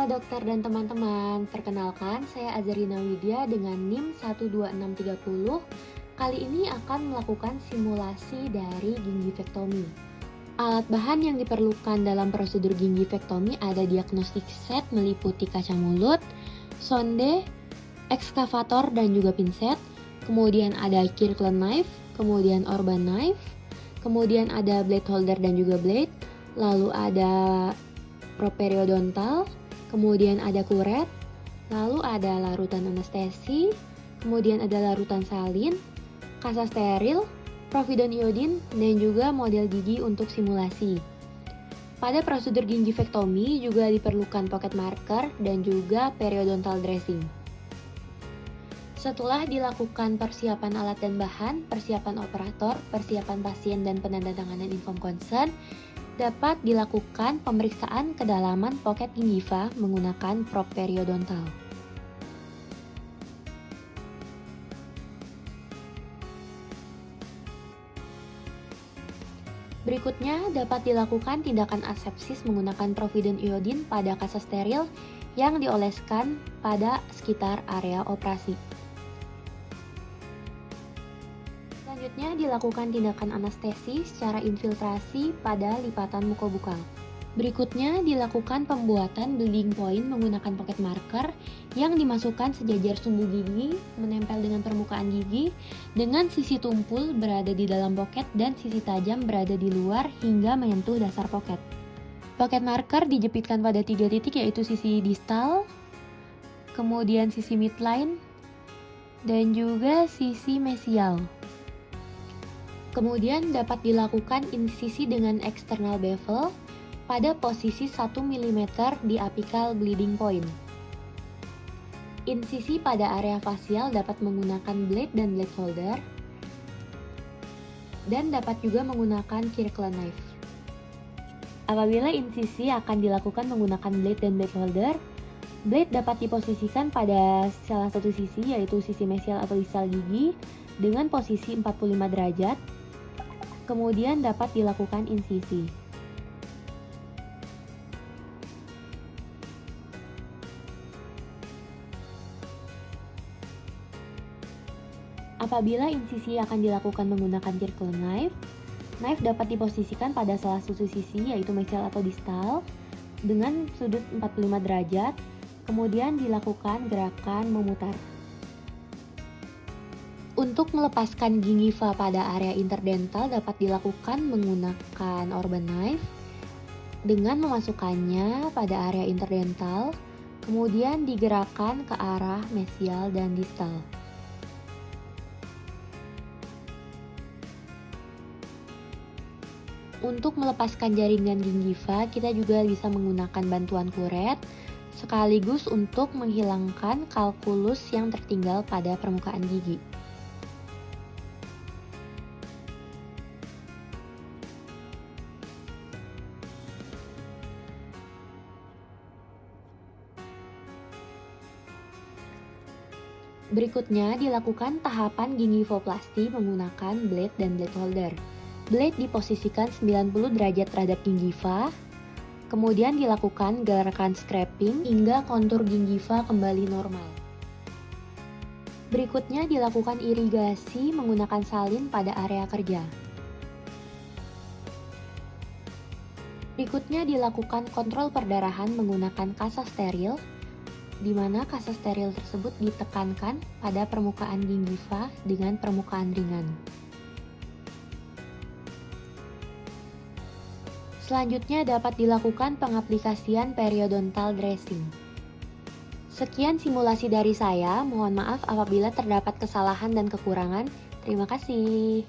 dokter dan teman-teman, perkenalkan saya Azarina Widya dengan NIM 12630. Kali ini akan melakukan simulasi dari gingivektomi. Alat bahan yang diperlukan dalam prosedur gingivektomi ada diagnostik set meliputi kaca mulut, sonde, ekskavator dan juga pinset, kemudian ada Kirkland knife, kemudian Orban knife, kemudian ada blade holder dan juga blade, lalu ada properiodontal, kemudian ada kuret, lalu ada larutan anestesi, kemudian ada larutan salin, kasa steril, providon iodin, dan juga model gigi untuk simulasi. Pada prosedur gingivektomi juga diperlukan pocket marker dan juga periodontal dressing. Setelah dilakukan persiapan alat dan bahan, persiapan operator, persiapan pasien, dan penandatanganan inform consent, dapat dilakukan pemeriksaan kedalaman pocket gingiva menggunakan probe periodontal. Berikutnya dapat dilakukan tindakan asepsis menggunakan providon iodin pada kasa steril yang dioleskan pada sekitar area operasi. Selanjutnya dilakukan tindakan anestesi secara infiltrasi pada lipatan mukobukal. Berikutnya dilakukan pembuatan bleeding point menggunakan pocket marker yang dimasukkan sejajar sumbu gigi menempel dengan permukaan gigi dengan sisi tumpul berada di dalam pocket dan sisi tajam berada di luar hingga menyentuh dasar pocket. Pocket marker dijepitkan pada 3 titik yaitu sisi distal, kemudian sisi midline, dan juga sisi mesial. Kemudian dapat dilakukan insisi dengan external bevel pada posisi 1 mm di apical bleeding point. Insisi pada area fasial dapat menggunakan blade dan blade holder, dan dapat juga menggunakan Kirkland knife. Apabila insisi akan dilakukan menggunakan blade dan blade holder, blade dapat diposisikan pada salah satu sisi yaitu sisi mesial atau distal gigi dengan posisi 45 derajat. Kemudian dapat dilakukan insisi. Apabila insisi akan dilakukan menggunakan Kirkland knife, knife dapat diposisikan pada salah satu sisi yaitu mesial atau distal dengan sudut 45 derajat, kemudian dilakukan gerakan memutar. Untuk melepaskan gingiva pada area interdental dapat dilakukan menggunakan Orban knife dengan memasukkannya pada area interdental, kemudian digerakkan ke arah mesial dan distal. Untuk melepaskan jaringan gingiva, kita juga bisa menggunakan bantuan kuret sekaligus untuk menghilangkan kalkulus yang tertinggal pada permukaan gigi. Berikutnya dilakukan tahapan gingivoplasti menggunakan blade dan blade holder. Blade diposisikan 90 derajat terhadap gingiva, kemudian dilakukan gerakan scraping hingga kontur gingiva kembali normal. Berikutnya dilakukan irigasi menggunakan salin pada area kerja. Berikutnya dilakukan kontrol perdarahan menggunakan kasa steril, di mana kasa steril tersebut ditekankan pada permukaan gingiva dengan permukaan ringan. Selanjutnya dapat dilakukan pengaplikasian periodontal dressing. Sekian simulasi dari saya, mohon maaf apabila terdapat kesalahan dan kekurangan. Terima kasih.